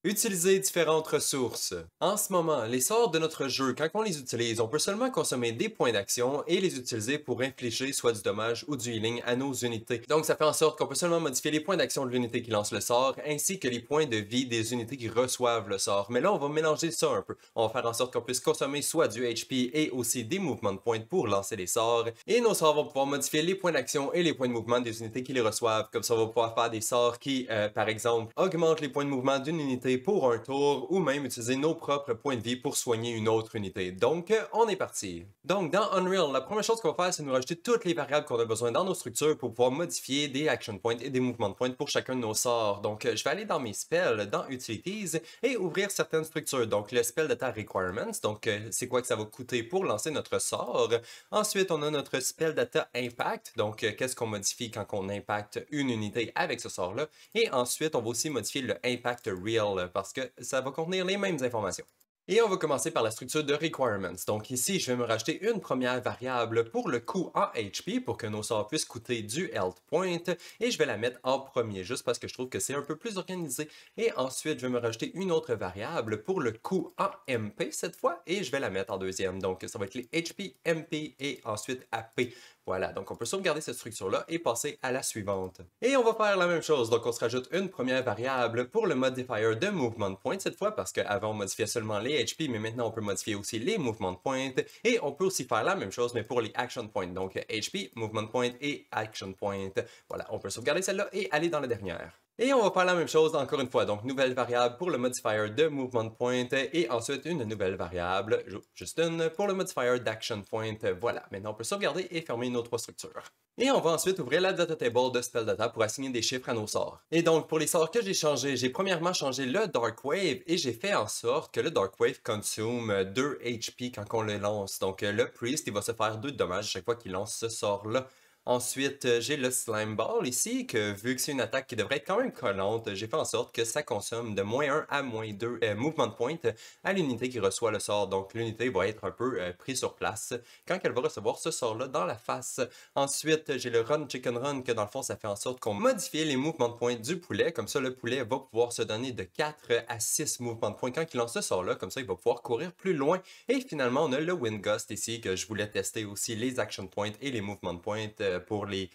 Utiliser différentes ressources. En ce moment, les sorts de notre jeu, quand on les utilise, on peut seulement consommer des points d'action et les utiliser pour infliger soit du dommage ou du healing à nos unités. Donc ça fait en sorte qu'on peut seulement modifier les points d'action de l'unité qui lance le sort, ainsi que les points de vie des unités qui reçoivent le sort. Mais là, on va mélanger ça un peu. On va faire en sorte qu'on puisse consommer soit du HP et aussi des movement points pour lancer les sorts. Et nos sorts vont pouvoir modifier les points d'action et les points de mouvement des unités qui les reçoivent. Comme ça, on va pouvoir faire des sorts qui, par exemple, augmentent les points de mouvement d'une unité pour un tour ou même utiliser nos propres points de vie pour soigner une autre unité. Donc, on est parti. Donc, dans Unreal, la première chose qu'on va faire, c'est nous rajouter toutes les variables qu'on a besoin dans nos structures pour pouvoir modifier des action points et des movement points pour chacun de nos sorts. Donc, je vais aller dans mes spells, dans Utilities et ouvrir certaines structures. Donc, le spell data requirements, donc c'est quoi que ça va coûter pour lancer notre sort. Ensuite, on a notre spell data impact, donc qu'est-ce qu'on modifie quand on impacte une unité avec ce sort-là. Et ensuite, on va aussi modifier le impact real parce que ça va contenir les mêmes informations. Et on va commencer par la structure de requirements. Donc ici, je vais me rajouter une première variable pour le coût en HP pour que nos sorts puissent coûter du health point et je vais la mettre en premier juste parce que je trouve que c'est un peu plus organisé. Et ensuite, je vais me rajouter une autre variable pour le coût en MP cette fois et je vais la mettre en deuxième. Donc ça va être les HP, MP et ensuite AP. Voilà, donc on peut sauvegarder cette structure-là et passer à la suivante. Et on va faire la même chose, donc on se rajoute une première variable pour le modifier de movement point cette fois, parce qu'avant on modifiait seulement les HP, mais maintenant on peut modifier aussi les movement points, et on peut aussi faire la même chose, mais pour les action points, donc HP, movement point et action point. Voilà, on peut sauvegarder celle-là et aller dans la dernière. Et on va faire la même chose encore une fois, donc nouvelle variable pour le modifier de movement point et ensuite une nouvelle variable, juste une, pour le modifier d'action point. Voilà, maintenant on peut sauvegarder et fermer nos trois structures. Et on va ensuite ouvrir la data table de spell data pour assigner des chiffres à nos sorts. Et donc pour les sorts que j'ai changés, j'ai premièrement changé le Dark Wave et j'ai fait en sorte que le Dark Wave consomme 2 HP quand on le lance. Donc le Priest, il va se faire 2 dommages à chaque fois qu'il lance ce sort-là. Ensuite, j'ai le Slime Ball ici, que vu que c'est une attaque qui devrait être quand même collante, j'ai fait en sorte que ça consomme de -1 à -2 movement point à l'unité qui reçoit le sort. Donc l'unité va être un peu prise sur place quand elle va recevoir ce sort-là dans la face. Ensuite, j'ai le Run Chicken Run, que dans le fond, ça fait en sorte qu'on modifie les mouvements de points du poulet. Comme ça, le poulet va pouvoir se donner de 4 à 6 mouvements de points quand il lance ce sort-là. Comme ça, il va pouvoir courir plus loin. Et finalement, on a le Wind Gust ici, que je voulais tester aussi les action points et les movement points pour les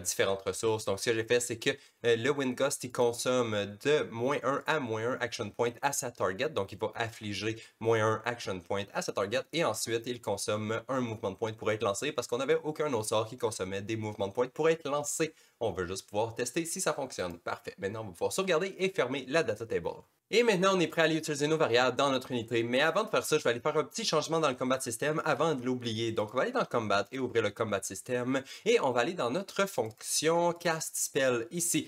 différentes ressources. Donc, ce que j'ai fait, c'est que le Wind Gust, il consomme de -1 à -1 action point à sa target. Donc, il va affliger -1 action point à sa target. Et ensuite, il consomme un movement point pour être lancé parce qu'on n'avait aucun autre sort qui consommait des movement points pour être lancé. On veut juste pouvoir tester si ça fonctionne. Parfait. Maintenant, on va pouvoir sauvegarder et fermer la data table. Et maintenant, on est prêt à aller utiliser nos variables dans notre unité. Mais avant de faire ça, je vais aller faire un petit changement dans le combat system avant de l'oublier. Donc, on va aller dans Combat et ouvrir le combat system. Et on va aller dans notre fonction Cast Spell ici.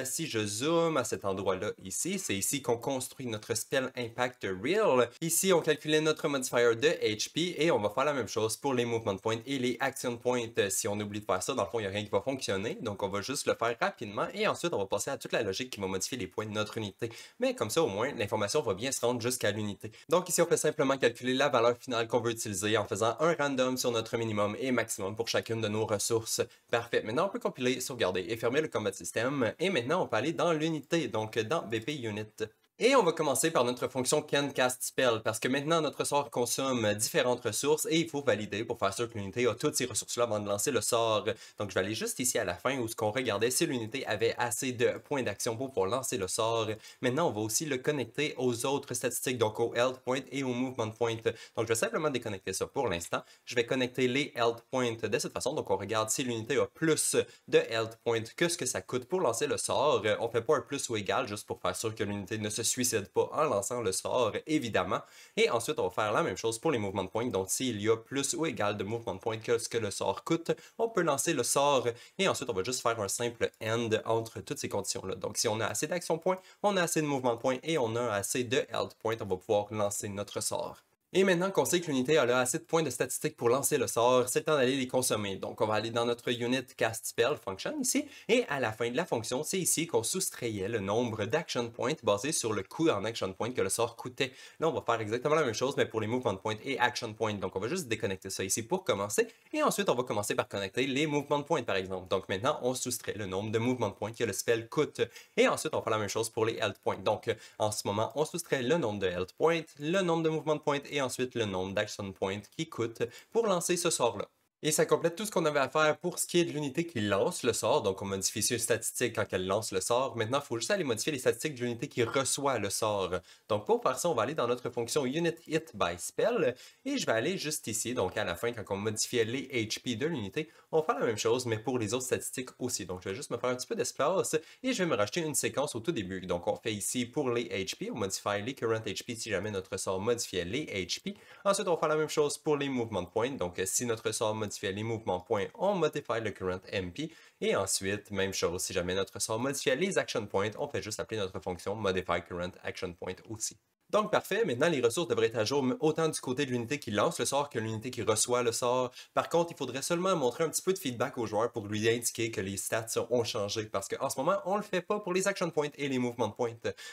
Si je zoome à cet endroit-là ici, c'est ici qu'on construit notre spell impact real. Ici, on calculait notre modifier de HP et on va faire la même chose pour les movement points et les action points. Si on oublie de faire ça, dans le fond, il n'y a rien qui va fonctionner. Donc, on va juste le faire rapidement et ensuite, on va passer à toute la logique qui va modifier les points de notre unité. Mais comme ça, au moins, l'information va bien se rendre jusqu'à l'unité. Donc, ici, on peut simplement calculer la valeur finale qu'on veut utiliser en faisant un random sur notre minimum et maximum pour chacune de nos ressources. Parfait. Maintenant, on peut compiler, sauvegarder et fermer le combat system. Et maintenant, on peut aller dans l'unité, donc dans BP Unit. Et on va commencer par notre fonction CanCastSpell, parce que maintenant notre sort consomme différentes ressources et il faut valider pour faire sûr que l'unité a toutes ces ressources-là avant de lancer le sort. Donc je vais aller juste ici à la fin où ce qu'on regardait si l'unité avait assez de points d'action pour pouvoir lancer le sort. Maintenant on va aussi le connecter aux autres statistiques, donc au Health Point et au Movement Point. Donc je vais simplement déconnecter ça pour l'instant. Je vais connecter les Health Points de cette façon, donc on regarde si l'unité a plus de Health Point que ce que ça coûte pour lancer le sort. On fait pas un plus ou égal juste pour faire sûr que l'unité ne se suicide pas en lançant le sort, évidemment. Et ensuite, on va faire la même chose pour les mouvements de points. Donc, s'il y a plus ou égal de mouvements de points que ce que le sort coûte, on peut lancer le sort. Et ensuite, on va juste faire un simple AND entre toutes ces conditions-là. Donc, si on a assez d'action points, on a assez de mouvement de points et on a assez de health points, on va pouvoir lancer notre sort. Et maintenant qu'on sait que l'unité a là assez de points de statistiques pour lancer le sort, c'est le temps d'aller les consommer. Donc on va aller dans notre unit cast spell function ici, et à la fin de la fonction, c'est ici qu'on soustrayait le nombre d'action points basé sur le coût en action point que le sort coûtait. Là on va faire exactement la même chose, mais pour les movement points et action points. Donc on va juste déconnecter ça ici pour commencer, et ensuite on va commencer par connecter les movement points par exemple. Donc maintenant on soustrait le nombre de movement points que le spell coûte, et ensuite on fait la même chose pour les health points. Donc en ce moment on soustrait le nombre de health points, le nombre de movement points et ensuite le nombre d'action points qui coûte pour lancer ce sort-là. Et ça complète tout ce qu'on avait à faire pour ce qui est de l'unité qui lance le sort. Donc, on modifie ses statistiques quand elle lance le sort. Maintenant, il faut juste aller modifier les statistiques de l'unité qui reçoit le sort. Donc, pour faire ça, on va aller dans notre fonction unit hit by spell. Et je vais aller juste ici. Donc, à la fin, quand on modifiait les HP de l'unité, on fait la même chose, mais pour les autres statistiques aussi. Donc, je vais juste me faire un petit peu d'espace et je vais me racheter une séquence au tout début. Donc, on fait ici pour les HP, on modifie les current HP si jamais notre sort modifiait les HP. Ensuite, on va faire la même chose pour les movement points. Donc, si notre sort modifiait les mouvements points, on modifie le current MP. Et ensuite, même chose, si jamais notre sort modifiait les action points, on fait juste appeler notre fonction modify current action point aussi. Donc parfait, maintenant les ressources devraient être à jour autant du côté de l'unité qui lance le sort que l'unité qui reçoit le sort. Par contre, il faudrait seulement montrer un petit peu de feedback au joueur pour lui indiquer que les stats ont changé parce qu'en ce moment, on le fait pas pour les action points et les movement points.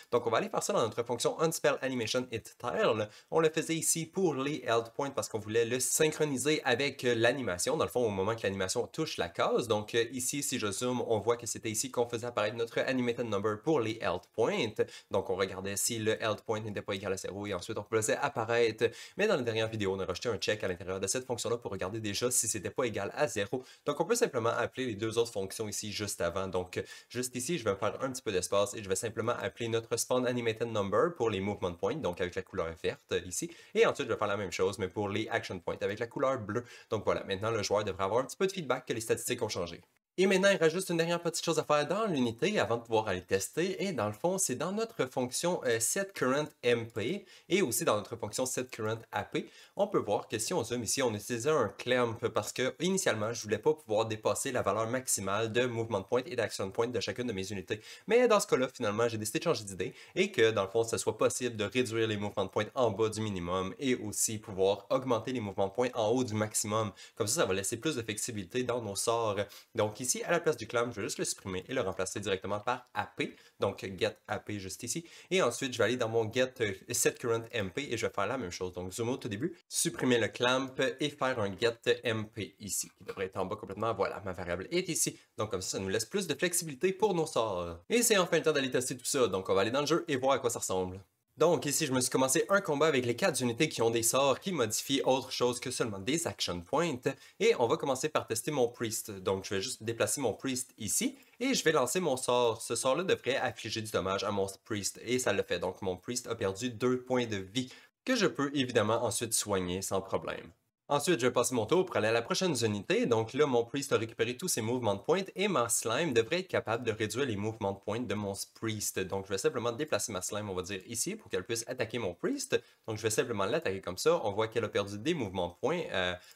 Donc on va aller faire ça dans notre fonction unspell animation hit tile. On le faisait ici pour les health points parce qu'on voulait le synchroniser avec l'animation, dans le fond au moment que l'animation touche la case. Donc ici, si je zoome, on voit que c'était ici qu'on faisait apparaître notre animated number pour les health points. Donc on regardait si le health point n'était pas égal à 0 et ensuite on faisait apparaître. Mais dans la dernière vidéo, on a rajouté un check à l'intérieur de cette fonction-là pour regarder déjà si c'était pas égal à 0. Donc on peut simplement appeler les deux autres fonctions ici juste avant. Donc juste ici, je vais me faire un petit peu d'espace et je vais simplement appeler notre spawn animated number pour les movement points, donc avec la couleur verte ici. Et ensuite, je vais faire la même chose, mais pour les action points avec la couleur bleue. Donc voilà, maintenant le joueur devrait avoir un petit peu de feedback que les statistiques ont changé. Et maintenant, il reste juste une dernière petite chose à faire dans l'unité avant de pouvoir aller tester. Et dans le fond, c'est dans notre fonction setCurrentMP et aussi dans notre fonction setCurrentAP. On peut voir que si on zoome ici, on utilisait un clamp parce que initialement, je voulais pas pouvoir dépasser la valeur maximale de movement point et d'action point de chacune de mes unités. Mais dans ce cas-là, finalement, j'ai décidé de changer d'idée et que dans le fond, ce soit possible de réduire les mouvements points en bas du minimum et aussi pouvoir augmenter les mouvements points en haut du maximum. Comme ça va laisser plus de flexibilité dans nos sorts. Donc ici, à la place du clamp, je vais juste le supprimer et le remplacer directement par AP. Donc get AP juste ici. Et ensuite, je vais aller dans mon get setCurrentMP et je vais faire la même chose. Donc zoom out au début, supprimer le clamp et faire un get MP ici, qui devrait être en bas complètement. Voilà, ma variable est ici. Donc comme ça nous laisse plus de flexibilité pour nos sorts. Et c'est enfin le temps d'aller tester tout ça. Donc on va aller dans le jeu et voir à quoi ça ressemble. Donc ici, je me suis commencé un combat avec les 4 unités qui ont des sorts qui modifient autre chose que seulement des action points. Et on va commencer par tester mon priest. Donc je vais juste déplacer mon priest ici et je vais lancer mon sort. Ce sort-là devrait affliger du dommage à mon priest et ça le fait. Donc mon priest a perdu 2 points de vie que je peux évidemment ensuite soigner sans problème. Ensuite, je vais passer mon tour pour aller à la prochaine unité. Donc là, mon priest a récupéré tous ses mouvements de pointe et ma slime devrait être capable de réduire les mouvements de pointe de mon priest. Donc je vais simplement déplacer ma slime, on va dire ici, pour qu'elle puisse attaquer mon priest. Donc je vais simplement l'attaquer comme ça. On voit qu'elle a perdu des mouvements de pointe.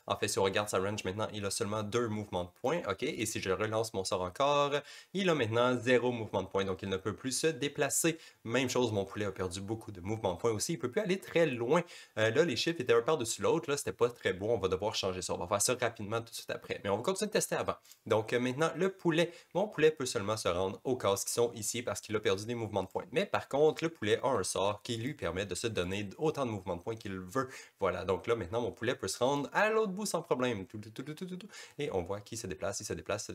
En fait, si on regarde sa range maintenant, il a seulement 2 mouvements de pointe. OK, et si je relance mon sort encore, il a maintenant 0 mouvement de pointe. Donc il ne peut plus se déplacer. Même chose, mon poulet a perdu beaucoup de mouvements de pointe aussi. Il ne peut plus aller très loin. Là, les chiffres étaient un par-dessus l'autre. Là, c'était pas très bon. On va devoir changer ça. On va faire ça rapidement tout de suite après. Mais on va continuer de tester avant. Donc maintenant, le poulet. Mon poulet peut seulement se rendre aux cases qui sont ici parce qu'il a perdu des mouvements de pointe. Mais par contre, le poulet a un sort qui lui permet de se donner autant de mouvements de pointe qu'il veut. Voilà. Donc là, maintenant, mon poulet peut se rendre à l'autre bout sans problème. Et on voit qu'il se déplace, il se déplace,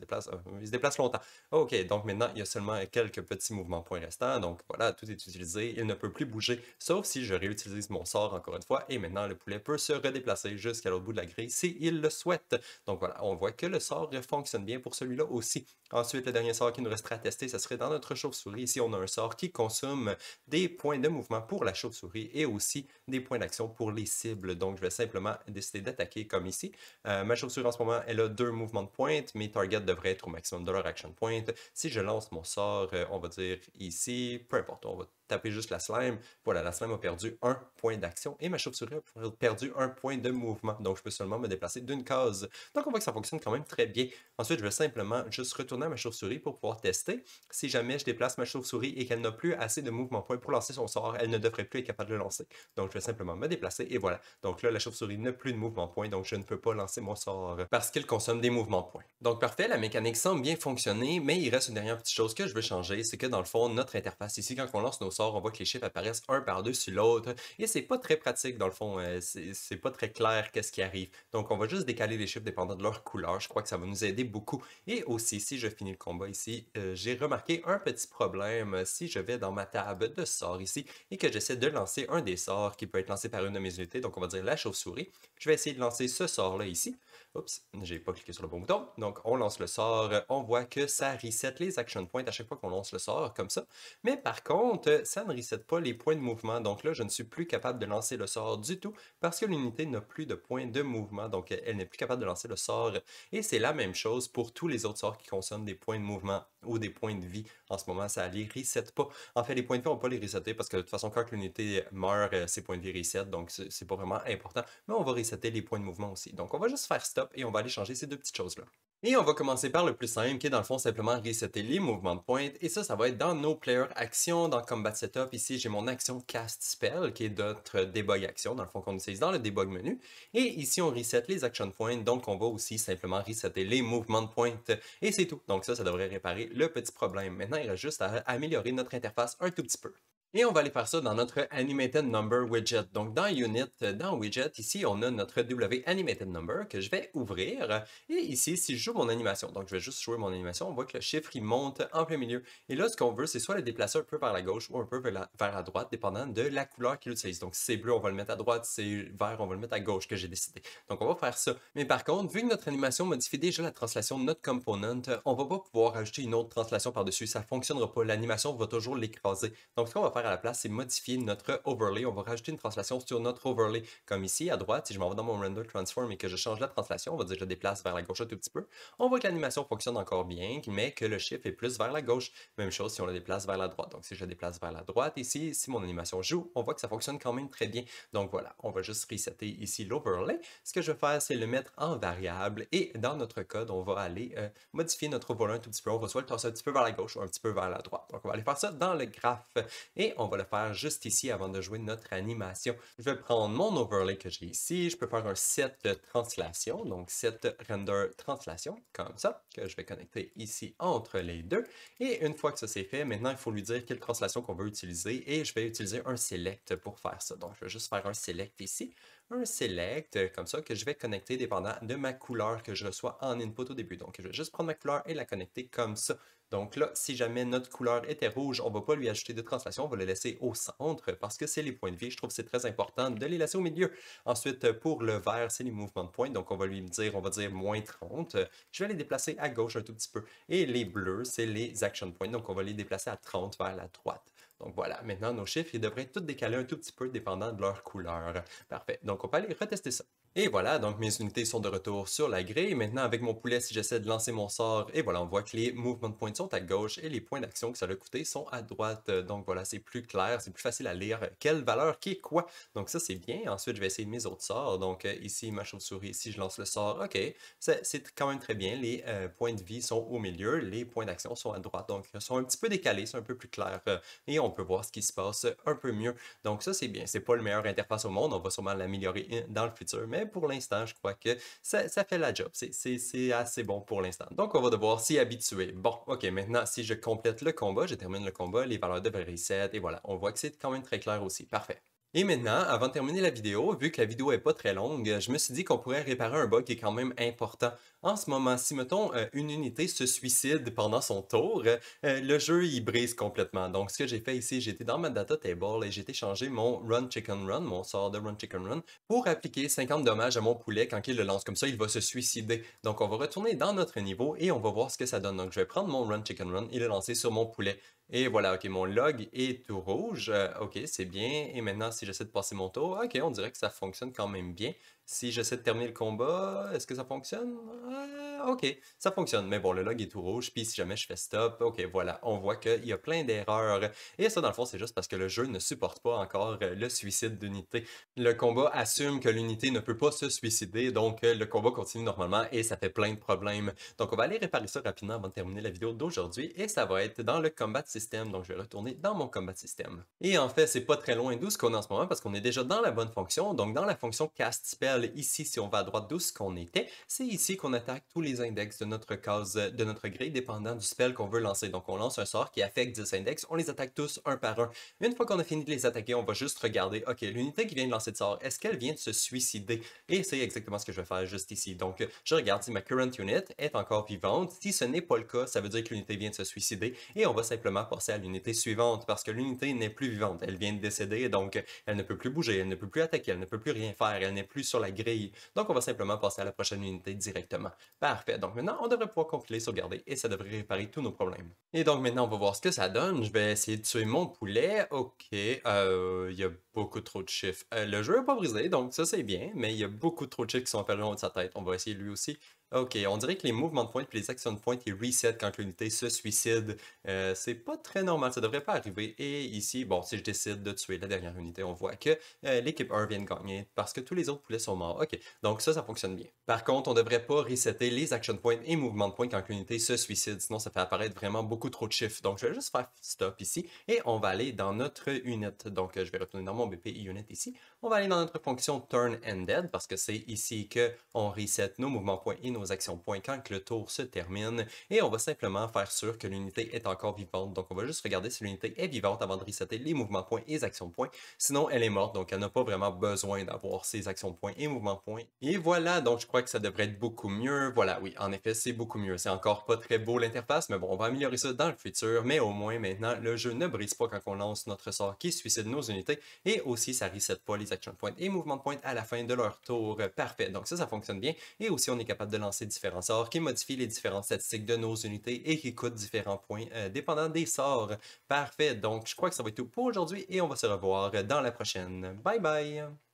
il se déplace longtemps. OK. Donc maintenant, il y a seulement quelques petits mouvements de pointe restants. Donc voilà, tout est utilisé. Il ne peut plus bouger, sauf si je réutilise mon sort encore une fois. Et maintenant, le poulet peut se redéplacer jusqu'à l'autre bout de la grille s'il le souhaite. Donc voilà, on voit que le sort fonctionne bien pour celui-là aussi. Ensuite, le dernier sort qui nous resterait à tester, ce serait dans notre chauve-souris. Ici, on a un sort qui consomme des points de mouvement pour la chauve-souris et aussi des points d'action pour les cibles. Donc, je vais simplement décider d'attaquer comme ici. Ma chauve-souris en ce moment, elle a 2 mouvements de pointe. Mes targets devraient être au maximum de leur action point. Si je lance mon sort, on va dire ici, peu importe, on va taper juste la slime. Voilà, la slime a perdu un point d'action et ma chauve-souris a perdu un point de mouvement. Donc, je peux seulement me déplacer d'une case. Donc, on voit que ça fonctionne quand même très bien. Ensuite, je vais simplement juste retourner à ma chauve-souris pour pouvoir tester. Si jamais je déplace ma chauve-souris et qu'elle n'a plus assez de mouvement point pour lancer son sort, elle ne devrait plus être capable de le lancer. Donc, je vais simplement me déplacer et voilà. Donc là, la chauve-souris n'a plus de mouvement point, donc je ne peux pas lancer mon sort parce qu'elle consomme des mouvements points. Donc, parfait, la mécanique semble bien fonctionner, mais il reste une dernière petite chose que je veux changer, c'est que dans le fond, notre interface ici, quand on lance nos sorts, on voit que les chiffres apparaissent un par-dessus l'autre et c'est pas très pratique dans le fond, c'est pas très clair qu'est-ce qui arrive. Donc, on va juste décaler les chiffres dépendant de leur couleur. Je crois que ça va nous aider beaucoup. Et aussi, si je finis le combat ici, j'ai remarqué un petit problème. Si je vais dans ma table de sorts ici et que j'essaie de lancer un des sorts qui peut être lancé par une de mes unités, donc on va dire la chauve-souris, je vais essayer de lancer ce sort-là ici. Oups, j'ai pas cliqué sur le bon bouton. Donc, on lance le sort. On voit que ça reset les action points à chaque fois qu'on lance le sort, comme ça. Mais par contre, ça ne reset pas les points de mouvement. Donc là, je ne suis plus capable de lancer le sort du tout parce que l'unité n'a plus de points de mouvement. Donc, elle n'est plus capable de lancer le sort. Et c'est la même chose pour tous les autres sorts qui consomment des points de mouvement ou des points de vie. En ce moment, ça ne les reset pas. En fait, les points de vie, on ne va pas les resetter parce que de toute façon, quand l'unité meurt, ses points de vie reset. Donc, c'est pas vraiment important. Mais on va resetter les points de mouvement aussi. Donc, on va juste faire stop et on va aller changer ces deux petites choses-là. Et on va commencer par le plus simple, qui est dans le fond simplement resetter les mouvements de pointe. Et ça va être dans nos player actions, dans Combat Setup. Ici, j'ai mon action Cast Spell, qui est notre debug action, dans le fond qu'on utilise dans le debug menu. Et ici, on reset les action points, donc on va aussi simplement resetter les mouvements de pointe. Et c'est tout. Donc ça devrait réparer le petit problème. Maintenant, il reste juste à améliorer notre interface un tout petit peu. Et on va aller faire ça dans notre Animated Number widget. Donc dans Unit, dans Widget, ici on a notre W Animated Number que je vais ouvrir. Et ici, si je joue mon animation, donc je vais juste jouer mon animation, on voit que le chiffre il monte en plein milieu. Et là, ce qu'on veut, c'est soit le déplacer un peu vers la gauche ou un peu vers la droite, dépendant de la couleur qu'il utilise. Donc si c'est bleu, on va le mettre à droite, si c'est vert, on va le mettre à gauche que j'ai décidé. Donc on va faire ça. Mais par contre, vu que notre animation modifie déjà la translation de notre component, on va pas pouvoir ajouter une autre translation par-dessus. Ça ne fonctionnera pas. L'animation va toujours l'écraser. Donc ce qu'on va faire à la place, c'est modifier notre overlay. On va rajouter une translation sur notre overlay. Comme ici, à droite, si je m'en vais dans mon render transform et que je change la translation, on va dire que je déplace vers la gauche un tout petit peu. On voit que l'animation fonctionne encore bien, mais que le chiffre est plus vers la gauche. Même chose si on le déplace vers la droite. Donc si je le déplace vers la droite ici, si mon animation joue, on voit que ça fonctionne quand même très bien. Donc voilà, on va juste resetter ici l'overlay. Ce que je vais faire, c'est le mettre en variable et dans notre code, on va aller modifier notre overlay un tout petit peu. On va soit le tasser un petit peu vers la gauche ou un petit peu vers la droite. Donc on va aller faire ça dans le graphe et on va le faire juste ici avant de jouer notre animation. Je vais prendre mon overlay que j'ai ici. Je peux faire un set de translation, donc set render translation, comme ça, que je vais connecter ici entre les deux. Et une fois que ça c'est fait, maintenant il faut lui dire quelle translation qu'on veut utiliser et je vais utiliser un select pour faire ça. Donc je vais juste faire un select ici. Un select comme ça que je vais connecter dépendant de ma couleur que je reçois en input au début. Donc je vais juste prendre ma couleur et la connecter comme ça. Donc là, si jamais notre couleur était rouge, on ne va pas lui ajouter de translation, on va le laisser au centre parce que c'est les points de vie. Je trouve que c'est très important de les laisser au milieu. Ensuite, pour le vert, c'est les mouvements de pointe. Donc on va lui dire, on va dire moins 30. Je vais les déplacer à gauche un tout petit peu. Et les bleus, c'est les action points. Donc on va les déplacer à 30 vers la droite. Donc voilà, maintenant nos chiffres, ils devraient tous décaler un tout petit peu dépendant de leur couleur. Parfait, donc on peut aller retester ça. Et voilà, donc mes unités sont de retour sur la grille. Maintenant, avec mon poulet, si j'essaie de lancer mon sort, et voilà, on voit que les mouvements de pointe sont à gauche et les points d'action que ça a coûté sont à droite. Donc voilà, c'est plus clair, c'est plus facile à lire quelle valeur qui est quoi. Donc ça, c'est bien. Ensuite, je vais essayer mes autres sorts. Donc ici, ma chauve-souris, si je lance le sort, ok, c'est quand même très bien. Les points de vie sont au milieu, les points d'action sont à droite. Donc, ils sont un petit peu décalés, c'est un peu plus clair. Et on peut voir ce qui se passe un peu mieux. Donc ça, c'est bien. C'est pas le meilleur interface au monde. On va sûrement l'améliorer dans le futur. Mais pour l'instant, je crois que ça fait la job. C'est assez bon pour l'instant. Donc, on va devoir s'y habituer. Bon, ok, maintenant, si je complète le combat, je termine le combat, les valeurs devraient reset, et voilà. On voit que c'est quand même très clair aussi. Parfait. Et maintenant, avant de terminer la vidéo, vu que la vidéo est pas très longue, je me suis dit qu'on pourrait réparer un bug qui est quand même important. En ce moment, si mettons une unité se suicide pendant son tour, le jeu il brise complètement. Donc ce que j'ai fait ici, j'étais dans ma data table et j'ai été changer mon Run Chicken Run, mon sort de Run Chicken Run, pour appliquer 50 dommages à mon poulet quand il le lance. Comme ça, il va se suicider. Donc on va retourner dans notre niveau et on va voir ce que ça donne. Donc je vais prendre mon Run Chicken Run et le lancer sur mon poulet. Et voilà, ok, mon log est tout rouge. Ok, c'est bien. Et maintenant, si j'essaie de passer mon tour, ok, on dirait que ça fonctionne quand même bien. Si j'essaie de terminer le combat, est-ce que ça fonctionne? Ok, ça fonctionne. Mais bon, le log est tout rouge, puis si jamais je fais stop, ok, voilà, on voit qu'il y a plein d'erreurs. Et ça, dans le fond, c'est juste parce que le jeu ne supporte pas encore le suicide d'unité. Le combat assume que l'unité ne peut pas se suicider, donc le combat continue normalement et ça fait plein de problèmes. Donc on va aller réparer ça rapidement avant de terminer la vidéo d'aujourd'hui et ça va être dans le combat system. Donc je vais retourner dans mon combat system. Et en fait, c'est pas très loin d'où ce qu'on est en ce moment parce qu'on est déjà dans la bonne fonction. Donc dans la fonction cast spell, ici, si on va à droite d'où ce qu'on était, c'est ici qu'on attaque tous les index de notre case, de notre grille, dépendant du spell qu'on veut lancer. Donc on lance un sort qui affecte 10 index, on les attaque tous un par un. Une fois qu'on a fini de les attaquer, on va juste regarder, ok, l'unité qui vient de lancer de sort, est-ce qu'elle vient de se suicider? Et c'est exactement ce que je vais faire juste ici. Donc je regarde si ma current unit est encore vivante. Si ce n'est pas le cas, ça veut dire que l'unité vient de se suicider et on va simplement passer à l'unité suivante parce que l'unité n'est plus vivante. Elle vient de décéder, donc elle ne peut plus bouger, elle ne peut plus attaquer, elle ne peut plus rien faire, elle n'est plus sur la grille. Donc on va simplement passer à la prochaine unité directement. Parfait. Donc maintenant, on devrait pouvoir compiler, sauvegarder et ça devrait réparer tous nos problèmes. Et donc maintenant, on va voir ce que ça donne. Je vais essayer de tuer mon poulet. Ok, il y a beaucoup trop de chiffres. Le jeu n'est pas brisé, donc ça c'est bien, mais il y a beaucoup trop de chiffres qui sont apparus en haut de sa tête. On va essayer lui aussi. Ok, on dirait que les mouvements de pointe et les actions de pointe, ils reset quand l'unité se suicide. C'est pas très normal, ça devrait pas arriver. Et ici, bon, si je décide de tuer la dernière unité, on voit que l'équipe 1 vient de gagner parce que tous les autres poulets sont morts. Ok, donc ça fonctionne bien. Par contre, on devrait pas resetter les action points et mouvements de pointe quand l'unité se suicide, sinon ça fait apparaître vraiment beaucoup trop de chiffres. Donc je vais juste faire stop ici et on va aller dans notre unit. Donc je vais retourner dans mon BPI unit ici. On va aller dans notre fonction turn ended parce que c'est ici que on reset nos mouvements points et nos actions points quand le tour se termine et on va simplement faire sûr que l'unité est encore vivante. Donc on va juste regarder si l'unité est vivante avant de resetter les mouvements points et les actions points. Sinon elle est morte, donc elle n'a pas vraiment besoin d'avoir ses actions points et mouvements points. Et voilà, donc je crois que ça devrait être beaucoup mieux. Voilà, oui, en effet, c'est beaucoup mieux. C'est encore pas très beau l'interface, mais bon, on va améliorer ça dans le futur. Mais au moins maintenant, le jeu ne brise pas quand on lance notre sort qui suicide nos unités. Et aussi, ça reset pas les action points et mouvements de pointe à la fin de leur tour. Parfait, donc ça fonctionne bien. Et aussi, on est capable de lancer différents sorts qui modifient les différentes statistiques de nos unités et qui coûtent différents points dépendant des sorts. Parfait, donc je crois que ça va être tout pour aujourd'hui et on va se revoir dans la prochaine. Bye bye!